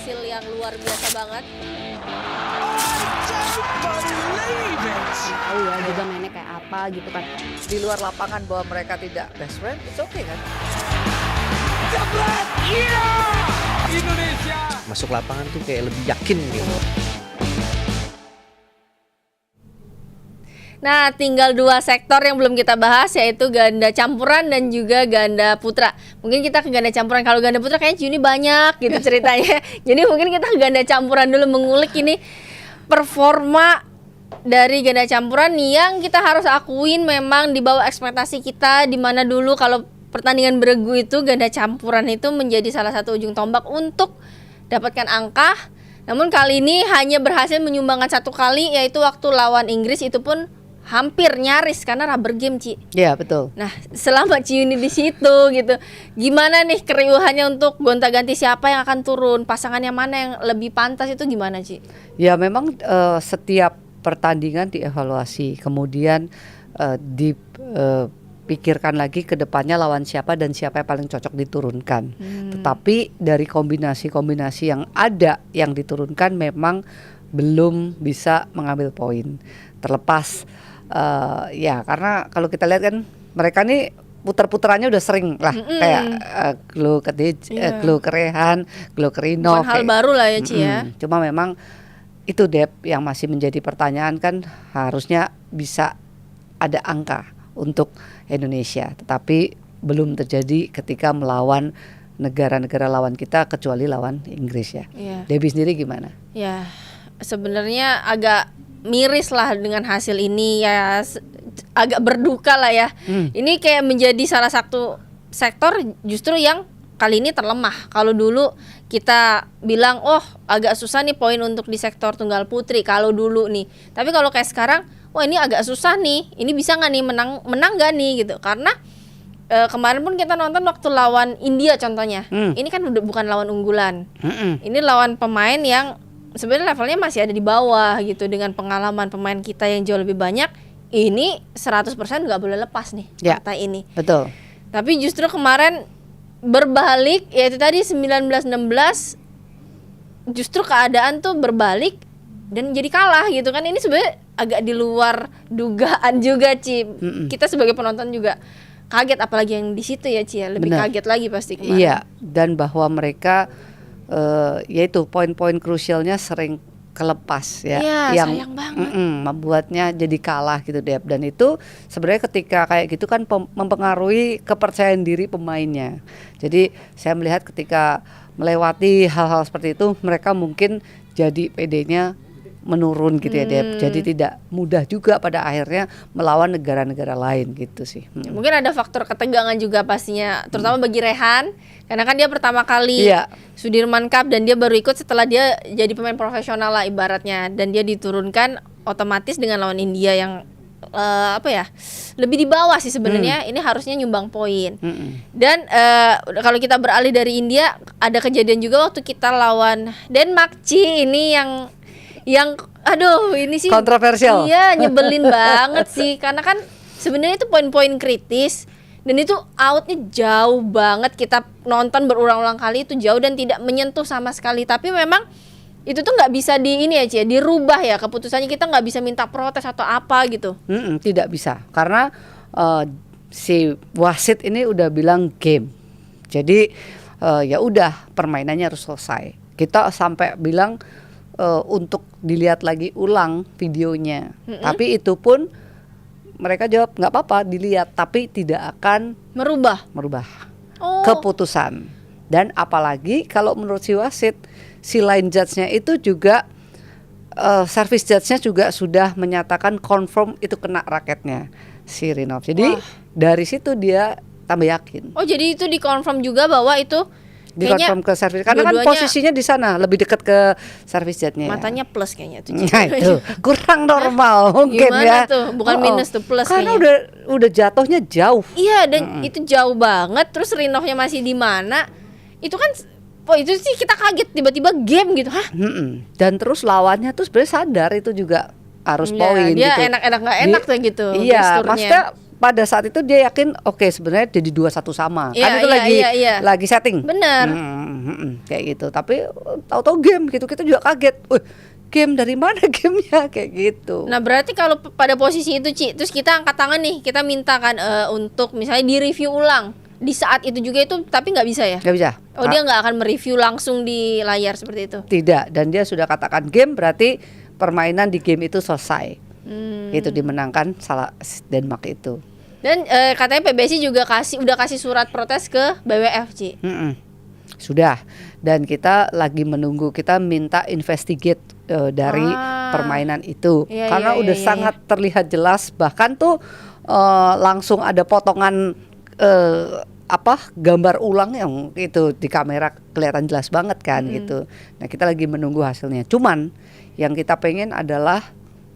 hasil yang luar biasa banget. Tahu ya juga mainnya kayak apa gitu kan. Di luar lapangan bahwa mereka tidak best friend, it's okay kan? Indonesia Masuk lapangan tuh kayak lebih yakin gitu. Nah, tinggal 2 sektor yang belum kita bahas, yaitu ganda campuran dan juga ganda putra. Mungkin kita ke ganda campuran. Kalau ganda putra kayaknya Juni banyak gitu ceritanya. Jadi mungkin kita ke ganda campuran dulu, mengulik ini performa dari ganda campuran yang kita harus akuin memang di bawah ekspektasi kita. Di mana dulu kalau pertandingan beregu itu ganda campuran itu menjadi salah satu ujung tombak untuk dapatkan angka. Namun kali ini hanya berhasil menyumbangkan 1 kali, yaitu waktu lawan Inggris, itu pun hampir nyaris karena rubber game, Ci. Iya, betul. Nah, selama Ciuni di situ gitu, gimana nih keriuhannya untuk gonta-ganti siapa yang akan turun, pasangan yang mana yang lebih pantas, itu gimana, Ci? Ya memang setiap pertandingan dievaluasi, kemudian dipikirkan lagi ke depannya lawan siapa dan siapa yang paling cocok diturunkan. Tetapi dari kombinasi-kombinasi yang ada yang diturunkan memang belum bisa mengambil poin. Terlepas ya karena kalau kita lihat kan mereka nih puter-puterannya udah sering lah, kayak Glo Kerehan, Glo Kerino. Bukan hal baru lah ya, Ci ya. Cuma memang itu depth yang masih menjadi pertanyaan kan, harusnya bisa ada angka untuk Indonesia, tetapi belum terjadi ketika melawan negara-negara lawan kita kecuali lawan Inggris ya. Debbie sendiri gimana? Ya, sebenarnya agak miris lah dengan hasil ini ya, agak berduka lah ya. Ini kayak menjadi salah satu sektor justru yang kali ini terlemah. Kalau dulu kita bilang oh agak susah nih poin untuk di sektor tunggal putri kalau dulu nih. Tapi kalau kayak sekarang, wah ini agak susah nih. Ini bisa nggak nih menang nggak nih gitu. Karena kemarin pun kita nonton waktu lawan India contohnya. Ini kan udah bukan lawan unggulan. Ini lawan pemain yang sebenarnya levelnya masih ada di bawah gitu. Dengan pengalaman pemain kita yang jauh lebih banyak, ini 100% nggak boleh lepas nih partai ini. Betul. Tapi justru kemarin berbalik, yaitu tadi 19-16, justru keadaan tuh berbalik dan jadi kalah gitu kan. Ini sebenarnya agak di luar dugaan juga, Ci. Kita sebagai penonton juga kaget, apalagi yang di situ ya, Ci ya. Lebih kaget lagi pasti kemarin. Iya, dan bahwa mereka yaitu poin-poin krusialnya sering kelepas ya, yang sayang banget. Membuatnya jadi kalah gitu Deb. Dan itu sebenarnya ketika kayak gitu kan mempengaruhi kepercayaan diri pemainnya. Jadi saya melihat ketika melewati hal-hal seperti itu, mereka mungkin jadi PD-nya menurun gitu ya Deb. Jadi tidak mudah juga pada akhirnya melawan negara-negara lain gitu sih. Mungkin ada faktor ketegangan juga pastinya, terutama bagi Rehan, karena kan dia pertama kali Sudirman Cup dan dia baru ikut setelah dia jadi pemain profesional lah ibaratnya, dan dia diturunkan otomatis dengan lawan India yang lebih di bawah sih sebenarnya. Ini harusnya nyumbang poin. Dan kalau kita beralih dari India, ada kejadian juga waktu kita lawan Denmark, Ci. Ini yang aduh ini sih kontroversial. Iya, nyebelin banget sih, karena kan sebenarnya itu poin-poin kritis dan itu outnya jauh banget. Kita nonton berulang-ulang kali, itu jauh dan tidak menyentuh sama sekali. Tapi memang itu tuh nggak bisa dirubah ya keputusannya. Kita nggak bisa minta protes atau apa gitu. Tidak bisa, karena si wasit ini udah bilang game. Jadi ya udah, permainannya harus selesai. Kita sampai bilang untuk dilihat lagi ulang videonya. Tapi itu pun mereka jawab nggak apa-apa dilihat, tapi tidak akan merubah keputusan. Dan apalagi kalau menurut si wasit, si line judge-nya itu juga service judge-nya juga sudah menyatakan confirm itu kena raketnya si Rinov. Jadi dari situ dia tambah yakin. Oh, jadi itu dikonfirm juga bahwa itu dikonfirm ke service, karena kan posisinya di sana lebih dekat ke service jetnya. Matanya plus kayaknya tuh. Nah, itu kurang normal mungkin. Gimana ya. Tuh? Bukan minus tuh, plus karena kayaknya. udah jatuhnya jauh. Iya, dan itu jauh banget. Terus Rinovnya masih di mana? Itu kan, itu sih kita kaget tiba-tiba game gitu. Hah? Dan terus lawannya tuh sebenarnya sadar itu juga harus poin dia gitu. Enak-enak nggak enak tuh gitu. Iya, maksudnya pada saat itu dia yakin oke sebenarnya jadi 2-1 sama. Iya, Kan itu iya. lagi setting. Bener. Kayak gitu. Tapi tahu-tahu game gitu kita juga kaget. Wih, game dari mana gamenya kayak gitu. Nah berarti kalau pada posisi itu Ci, terus kita angkat tangan nih, kita minta kan untuk misalnya di-review ulang di saat itu juga itu, tapi nggak bisa ya? Nggak bisa. Oh dia nggak akan mereview langsung di layar seperti itu? Tidak. Dan dia sudah katakan game berarti permainan di game itu selesai. Itu dimenangkan salah Denmark itu. Dan katanya PBSI juga udah kasih surat protes ke BWF Ci. Sudah. Dan kita lagi menunggu, kita minta investigate dari permainan itu. Iya, Karena iya, udah iya, sangat terlihat jelas, bahkan tuh langsung ada potongan gambar ulang yang itu di kamera kelihatan jelas banget kan gitu. Nah kita lagi menunggu hasilnya. Cuman yang kita pengen adalah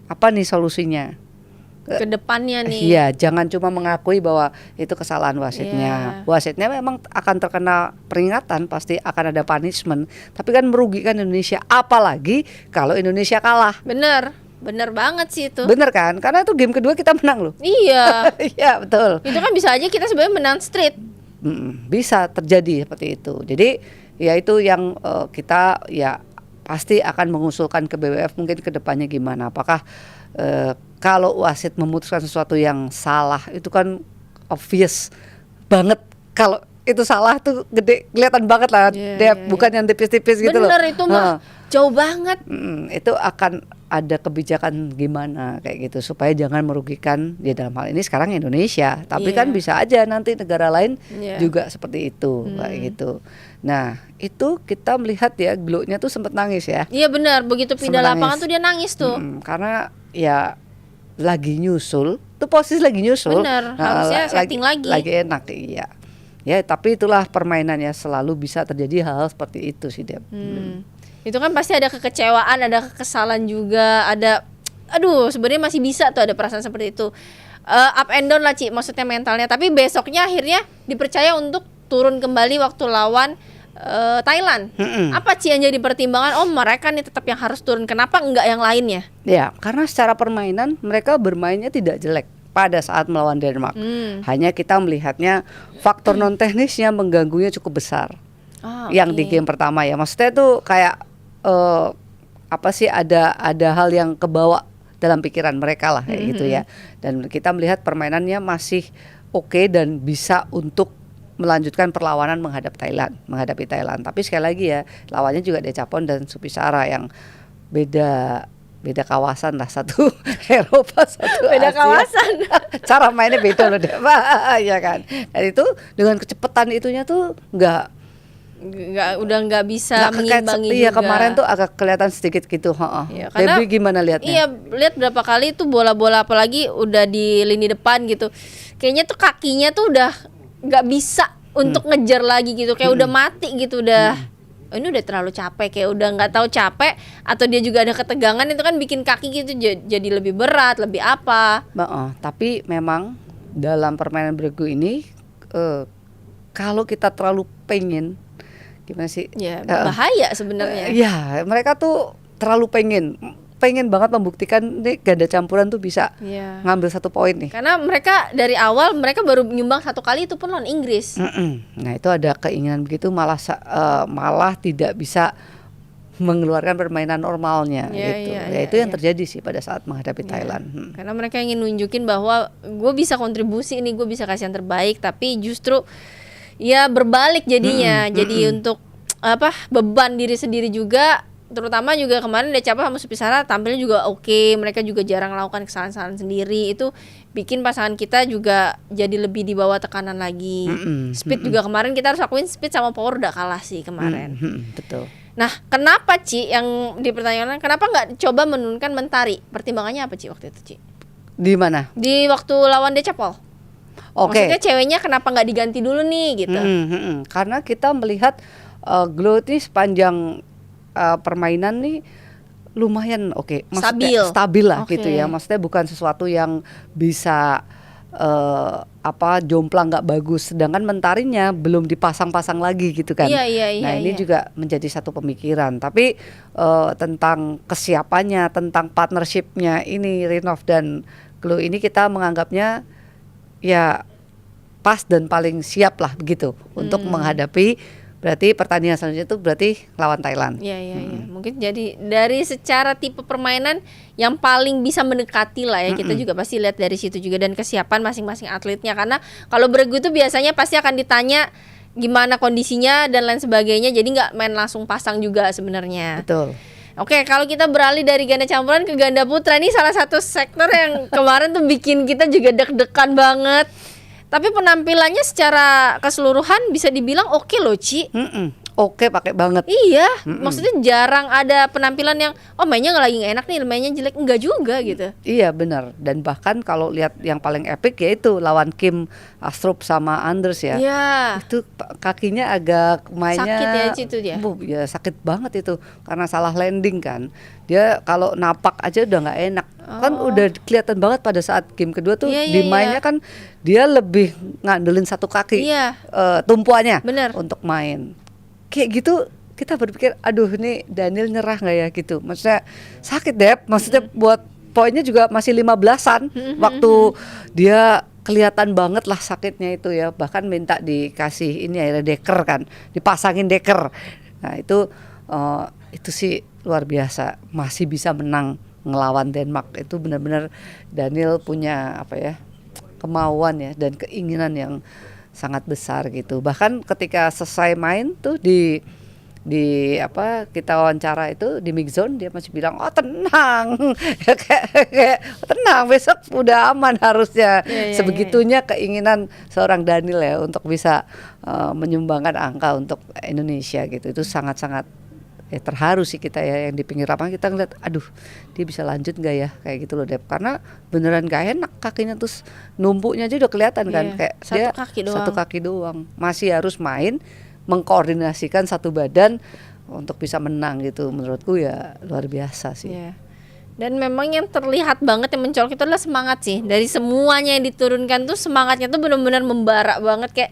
apa nih solusinya? Ke depannya nih. Iya, jangan cuma mengakui bahwa itu kesalahan wasitnya. Wasitnya memang akan terkena peringatan, pasti akan ada punishment. Tapi kan merugikan Indonesia, apalagi kalau Indonesia kalah. Bener banget sih itu. Bener kan? Karena itu game kedua kita menang loh. Iya. Iya betul. Itu kan bisa aja kita sebenarnya menang street. Bisa terjadi seperti itu. Jadi ya itu yang kita ya pasti akan mengusulkan ke BWF mungkin ke depannya gimana. Apakah kalau wasit memutuskan sesuatu yang salah itu kan obvious banget. Kalau itu salah tuh gede, kelihatan banget lah. Bukan yang tipis-tipis gitu loh. Bener itu mah jauh banget. Itu akan ada kebijakan gimana kayak gitu supaya jangan merugikan ya dalam hal ini sekarang Indonesia. Tapi kan bisa aja nanti negara lain juga seperti itu kayak gitu. Nah itu kita melihat ya Glo-nya tuh sempat nangis ya. Iya benar, begitu pindah lapangan tuh dia nangis tuh. Karena ya lagi nyusul, tuh posisi lagi nyusul. Bener, harusnya setting lagi. Lagi enak iya. Ya tapi itulah permainannya, selalu bisa terjadi hal-hal seperti itu sih Dep. Itu kan pasti ada kekecewaan, ada kekesalan juga, ada aduh sebenarnya masih bisa tuh ada perasaan seperti itu. Up and down lah Ci, maksudnya mentalnya. Tapi besoknya akhirnya dipercaya untuk turun kembali waktu lawan Thailand. Apa Ci yang jadi pertimbangan? Oh mereka nih tetap yang harus turun, kenapa enggak yang lainnya? Ya karena secara permainan mereka bermainnya tidak jelek pada saat melawan Denmark. Hanya kita melihatnya faktor non teknisnya mengganggunya cukup besar. Yang di game pertama ya, maksudnya tuh kayak apa sih ada hal yang kebawa dalam pikiran mereka lah kayak gitu ya. Dan kita melihat permainannya masih oke dan bisa untuk melanjutkan perlawanan menghadapi Thailand. Tapi sekali lagi ya, lawannya juga Decapon dan Supisara yang beda kawasan lah, satu Eropa, satu beda Asia. Kawasan. Cara mainnya beda loh deh, ya kan. Dan itu dengan kecepatan itunya tuh udah nggak bisa mengimbangi juga. Iya kemarin tuh agak kelihatan sedikit gitu. Ya, karena Debbie gimana lihatnya? Iya lihat berapa kali tuh bola-bola apalagi udah di lini depan gitu. Kayaknya tuh kakinya tuh udah nggak bisa untuk ngejar lagi gitu. Kayak udah mati gitu udah. Oh, ini udah terlalu capek, kayak udah nggak tahu capek atau dia juga ada ketegangan, itu kan bikin kaki gitu jadi lebih berat, lebih apa. Tapi memang dalam permainan bergu ini kalau kita terlalu pengen gimana sih? Ya bahaya sebenarnya. Ya mereka tuh terlalu pengen banget membuktikan nih ganda campuran tuh bisa ngambil 1 poin nih. Karena mereka dari awal mereka baru nyumbang 1 kali itu pun lawan Inggris. Nah itu ada keinginan begitu malah tidak bisa mengeluarkan permainan normalnya gitu. Itu yang terjadi sih pada saat menghadapi Thailand. Karena mereka ingin nunjukin bahwa gue bisa kontribusi ini, gue bisa kasih yang terbaik, tapi justru ya berbalik jadinya. Jadi untuk beban diri sendiri juga, terutama juga kemarin Decapon sama Supisara tampilnya juga oke. Mereka juga jarang melakukan kesalahan-kesalahan sendiri. Itu bikin pasangan kita juga jadi lebih di bawah tekanan lagi. Speed juga kemarin kita harus akuin Speed sama Power udah kalah sih kemarin. Betul. Nah kenapa Ci yang dipertanyakan, kenapa nggak coba menurunkan Mentari? Pertimbangannya apa Ci waktu itu Ci? Di mana? Di waktu lawan Decapon. Maksudnya ceweknya kenapa nggak diganti dulu nih gitu? Karena kita melihat Glo ini sepanjang permainan nih lumayan stabil lah gitu ya. Maksudnya bukan sesuatu yang bisa jomplang nggak bagus. Sedangkan Mentarinya belum dipasang-pasang lagi gitu kan. Nah ini juga menjadi satu pemikiran. Tapi tentang kesiapannya, tentang partnershipnya ini Rinov dan Glo ini kita menganggapnya ya pas dan paling siap lah begitu untuk menghadapi berarti pertandingan selanjutnya itu berarti lawan Thailand. Iya. Mungkin jadi dari secara tipe permainan yang paling bisa mendekati lah ya. Kita juga pasti lihat dari situ juga dan kesiapan masing-masing atletnya, karena kalau beregu itu biasanya pasti akan ditanya gimana kondisinya dan lain sebagainya. Jadi nggak main langsung pasang juga sebenarnya. Betul. Oke, kalau kita beralih dari ganda campuran ke ganda putra, ini salah satu sektor yang kemarin tuh bikin kita juga deg-degan banget. Tapi penampilannya secara keseluruhan bisa dibilang oke loh, Ci. Oke, pakai banget. Iya, maksudnya jarang ada penampilan yang mainnya lagi nggak enak nih, mainnya jelek, enggak juga gitu. Iya benar. Dan bahkan kalau lihat yang paling epic ya itu lawan Kim Astrup sama Anders ya. Iya. Itu kakinya agak mainnya Sakit ya, Ci, itu dia. Ya sakit banget itu karena salah landing kan. Dia kalau napak aja udah nggak enak. Kan udah kelihatan banget pada saat game kedua tuh Iya, di mainnya kan dia lebih ngandelin satu kaki tumpuannya Bener. untuk main. Kayak gitu kita berpikir aduh ini Daniel nyerah nggak ya gitu. Maksudnya sakit deh. Maksudnya buat poinnya juga masih 15-an waktu dia kelihatan banget lah sakitnya itu ya. Bahkan minta dikasih ini akhirnya deker kan, dipasangin deker. Nah itu sih luar biasa, masih bisa menang ngelawan Denmark. Itu benar-benar Daniel punya kemauan ya dan keinginan yang sangat besar gitu. Bahkan ketika selesai main tuh di kita wawancara itu di mix zone, dia masih bilang tenang kayak tenang, besok udah aman harusnya. Sebegitunya keinginan seorang Daniel ya untuk bisa menyumbangkan angka untuk Indonesia gitu. Itu sangat-sangat terharu sih kita ya, yang di pinggir lapangan kita ngeliat aduh dia bisa lanjut nggak ya kayak gitu loh Dep, karena beneran gak enak kakinya, terus numpuknya aja udah kelihatan kan kayak satu kaki doang masih harus main mengkoordinasikan satu badan untuk bisa menang gitu. Menurutku ya luar biasa sih. Dan memang yang terlihat banget yang mencolok itu adalah semangat sih. Dari semuanya yang diturunkan tuh semangatnya tuh benar-benar membara banget. Kayak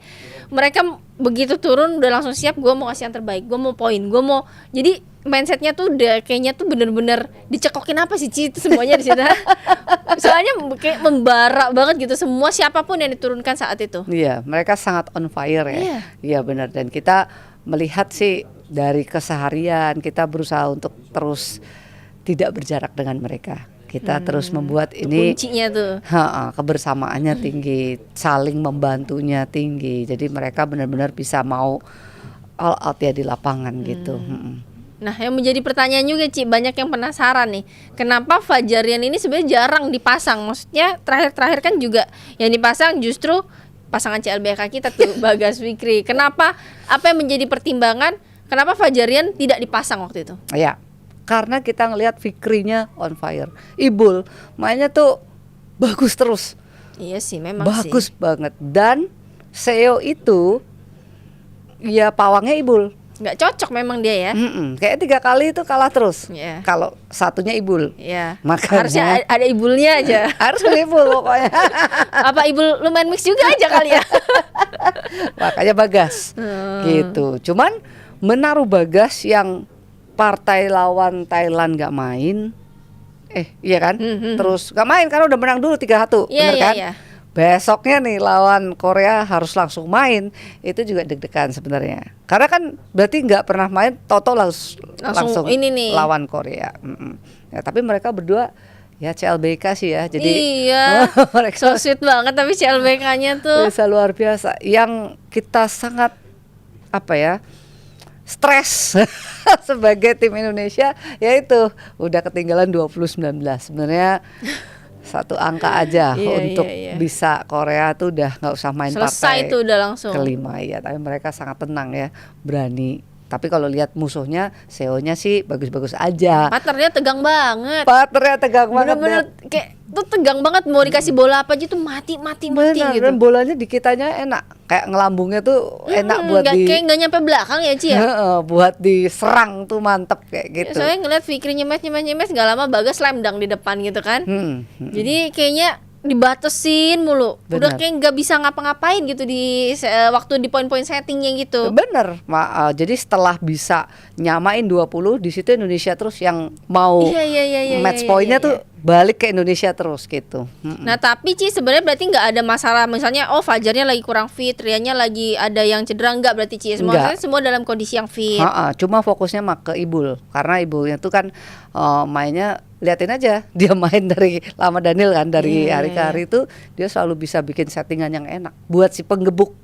mereka begitu turun udah langsung siap, gue mau kasih yang terbaik, gue mau poin, gue mau. Jadi mindsetnya tuh udah kayaknya tuh benar-benar dicekokin apa sih Ci, itu semuanya di situ. Soalnya kayak membara banget gitu semua siapapun yang diturunkan saat itu. Iya, mereka sangat on fire ya. Iya benar, dan kita melihat sih dari keseharian kita berusaha untuk terus tidak berjarak dengan mereka. Kita terus membuat ini kuncinya tuh. Kebersamaannya tinggi, saling membantunya tinggi. Jadi mereka benar-benar bisa mau all out ya di lapangan gitu. Nah, yang menjadi pertanyaan juga Ci, banyak yang penasaran nih. Kenapa Fajarian ini sebenarnya jarang dipasang? Maksudnya terakhir-terakhir kan juga yang dipasang justru pasangan CLBK kita tuh Bagas Fikri. Kenapa? Apa yang menjadi pertimbangan? Kenapa Fajarian tidak dipasang waktu itu? Ya. Karena kita ngelihat Fikrinya on fire. Ibul mainnya tuh bagus terus. Iya sih, memang bagus sih. banget. Dan Seo itu ya pawangnya Ibul. Nggak cocok memang dia ya. Kayak 3 kali itu kalah terus. Kalau satunya Ibul. Makanya harusnya ada Ibulnya aja. Harus ada Ibul pokoknya. Apa Ibul lu main mix juga aja kali ya. Makanya Bagas. Gitu. Cuman menaruh Bagas yang partai lawan Thailand gak main, iya kan? Terus gak main karena udah menang dulu 3-1, bener kan? Besoknya nih lawan Korea harus langsung main, itu juga deg-degan sebenarnya. Karena kan berarti nggak pernah main, Toto langsung ini nih lawan Korea. Ya, tapi mereka berdua ya CLBK sih ya, jadi mereka so sweet banget tapi CLBK-nya tuh bisa luar biasa. Yang kita sangat stres sebagai tim Indonesia yaitu udah ketinggalan 20-19. Sebenarnya satu angka aja untuk bisa Korea tuh udah nggak usah main selesai partai tuh udah langsung kelima ya. Tapi mereka sangat tenang ya, berani. Tapi kalau lihat musuhnya, Seo-nya sih bagus-bagus aja. Partnernya tegang banget. Bener-bener kayak tuh tegang banget, mau dikasih bola apa aja tuh mati gitu. Dan bolanya di kitanya enak, kayak ngelambungnya tuh enak buat kayak nggak nyampe belakang ya Ci ya. Buat diserang tuh mantep kayak gitu. Soalnya ngeliat Fikri nyemes nggak lama Bagas slam dunk di depan gitu kan. Jadi kayaknya dibatesin mulu. Udah kayak nggak bisa ngapa-ngapain gitu di waktu di poin-poin settingnya gitu. Bener. Jadi setelah bisa nyamain 20, di situ Indonesia terus yang mau match pointnya tuh balik ke Indonesia terus gitu. Nah tapi Ci sebenarnya berarti nggak ada masalah misalnya Fajarnya lagi kurang fit, Riannya lagi ada yang cedera, nggak berarti Ci semua dalam kondisi yang fit. Cuma fokusnya mah ke Ibul karena Ibulnya tuh kan mainnya liatin aja dia main dari lama Daniel kan dari hari ke hari itu dia selalu bisa bikin settingan yang enak buat si penggebuk.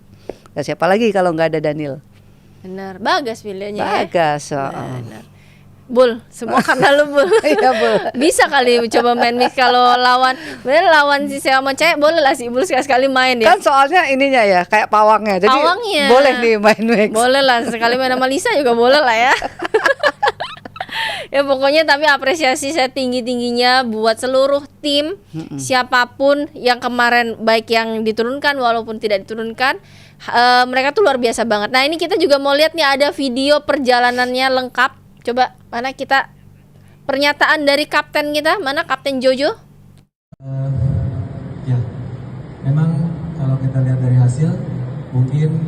Ya, siapa lagi kalau nggak ada Daniel? Benar, Bagas pilihannya. Bagas. Benar. Bul, semua karena lu Bul. Iya Bul. Bisa kali coba main mix kalau lawan si sama cewek boleh lah si Bul sekali main ya. Kan soalnya ininya ya kayak pawangnya. Jadi boleh nih main mix. Boleh lah sekali main sama Lisa juga boleh lah ya. Ya pokoknya tapi apresiasi saya tinggi-tingginya buat seluruh tim siapapun yang kemarin baik yang diturunkan walaupun tidak diturunkan mereka tuh luar biasa banget. Nah ini kita juga mau lihat nih ada video perjalanannya lengkap. Coba mana kita pernyataan dari kapten kita, mana Kapten Jojo? Ya, memang kalau kita lihat dari hasil mungkin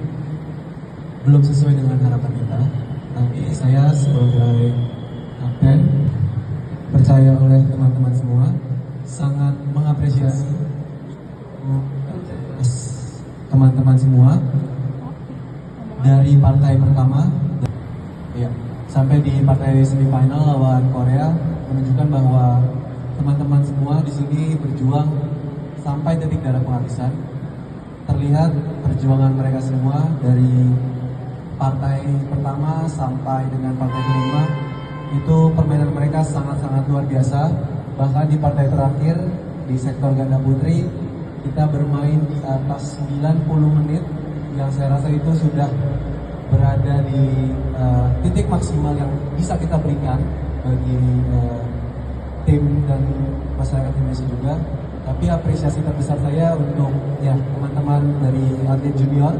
belum sesuai dengan harapan kita. Tapi saya sebagai kapten percaya oleh teman-teman semua sangat mengapresiasi teman-teman semua dari partai pertama. Ya. Sampai di partai semifinal lawan Korea menunjukkan bahwa teman-teman semua di sini berjuang sampai detik darah penghabisan. Terlihat perjuangan mereka semua dari partai pertama sampai dengan partai kelima itu permainan mereka sangat-sangat luar biasa. Bahkan di partai terakhir di sektor ganda putri kita bermain di atas 90 menit yang saya rasa itu sudah berada di titik maksimal yang bisa kita berikan bagi tim dan masyarakat Indonesia juga. Tapi apresiasi terbesar saya untuk ya teman-teman dari atlet junior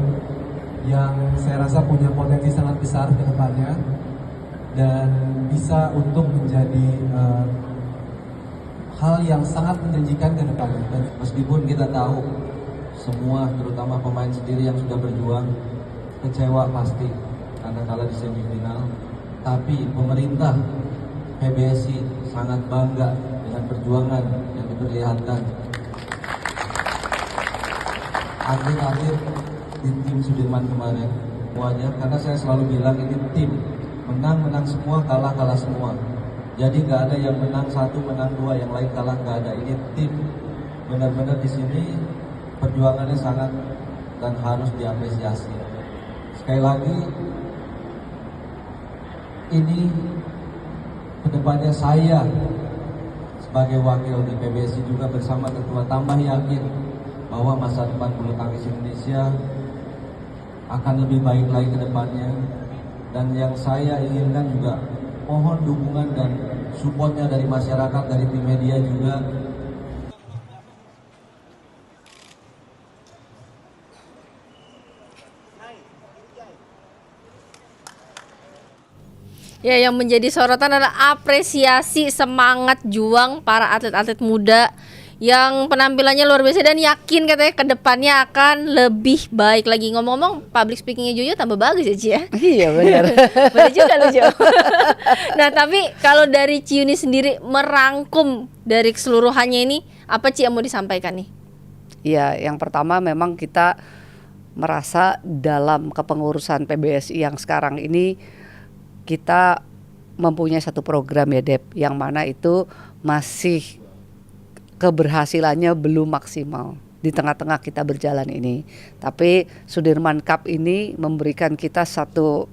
yang saya rasa punya potensi sangat besar ke depannya dan bisa untuk menjadi hal yang sangat menjanjikan ke depannya. Dan meskipun kita tahu semua terutama pemain sendiri yang sudah berjuang kecewa pasti karena kalah di semifinal, tapi pemerintah PBSI sangat bangga dengan perjuangan yang diperlihatkan atlet-atlet di tim Sudirman kemarin semuanya, karena saya selalu bilang ini tim menang semua, kalah semua, jadi nggak ada yang menang satu menang dua yang lain kalah, nggak ada. Ini tim benar-benar di sini perjuangannya sangat dan harus diapresiasi. Sekali lagi, ini kedepannya saya sebagai wakil di PBSI juga bersama ketua tambah yakin bahwa masa depan bulu tangkis Indonesia akan lebih baik lagi ke depannya. Dan yang saya inginkan juga mohon dukungan dan supportnya dari masyarakat, dari tim media juga. Ya, yang menjadi sorotan adalah apresiasi semangat juang para atlet-atlet muda yang penampilannya luar biasa dan yakin katanya ke depannya akan lebih baik lagi. Ngomong-ngomong, public speakingnya Jojo tambah bagus ya Ci ya? Iya benar. Benar juga loh Jo. Nah tapi kalau dari Ciuni sendiri merangkum dari keseluruhannya ini, apa Ci yang mau disampaikan nih? Ya, yang pertama memang kita merasa dalam kepengurusan PBSI yang sekarang ini kita mempunyai satu program ya Dep, yang mana itu masih keberhasilannya belum maksimal di tengah-tengah kita berjalan ini. Tapi Sudirman Cup ini memberikan kita satu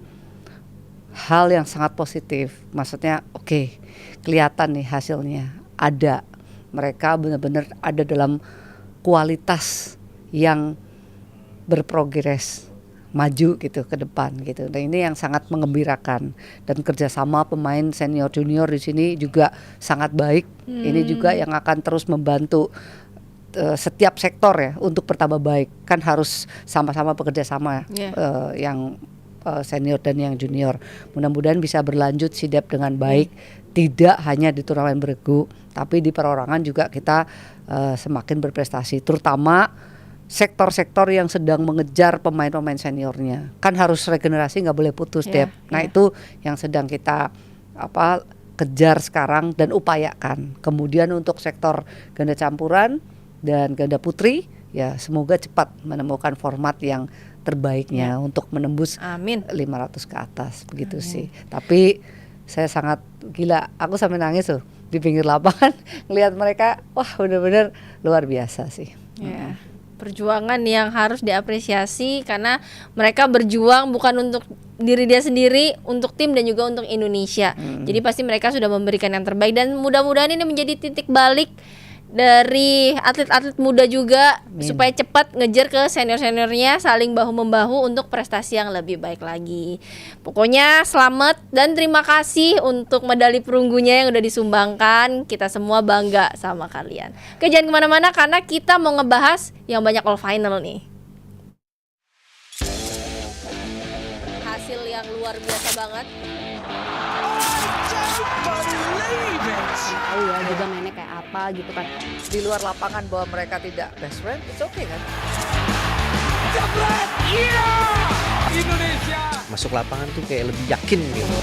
hal yang sangat positif. Maksudnya oke, kelihatan nih hasilnya ada. Mereka benar-benar ada dalam kualitas yang berprogres, maju gitu ke depan gitu. Dan ini yang sangat mengembirakan, dan kerjasama pemain senior junior di sini juga sangat baik. Ini juga yang akan terus membantu setiap sektor ya untuk bertambah baik. Kan harus sama-sama bekerja sama yang senior dan yang junior. Mudah-mudahan bisa berlanjut sidap dengan baik, tidak hanya di turnamen bergu, tapi di perorangan juga kita semakin berprestasi, terutama sektor-sektor yang sedang mengejar pemain-pemain seniornya. Kan harus regenerasi, nggak boleh putus Dep. Nah itu yang sedang kita kejar sekarang dan upayakan. Kemudian untuk sektor ganda campuran dan ganda putri, ya semoga cepat menemukan format yang terbaiknya untuk menembus Amin. 500 ke atas begitu sih. Tapi saya sangat gila, aku sampai nangis tuh di pinggir lapangan ngelihat mereka, wah benar-benar luar biasa sih. Ya, perjuangan yang harus diapresiasi karena mereka berjuang bukan untuk diri dia sendiri, untuk tim dan juga untuk Indonesia. Jadi pasti mereka sudah memberikan yang terbaik dan mudah-mudahan ini menjadi titik balik dari atlet-atlet muda juga supaya cepat ngejar ke senior-seniornya, saling bahu-membahu untuk prestasi yang lebih baik lagi. Pokoknya selamat dan terima kasih untuk medali perunggunya yang udah disumbangkan. Kita semua bangga sama kalian. Oke, jangan kemana-mana karena kita mau ngebahas yang banyak all final nih. Hasil yang luar biasa banget. Tahu ya juga mainnya kayak apa gitu kan. Di luar lapangan bahwa mereka tidak best friend, it's okay kan? Masuk lapangan tuh kayak lebih yakin gitu.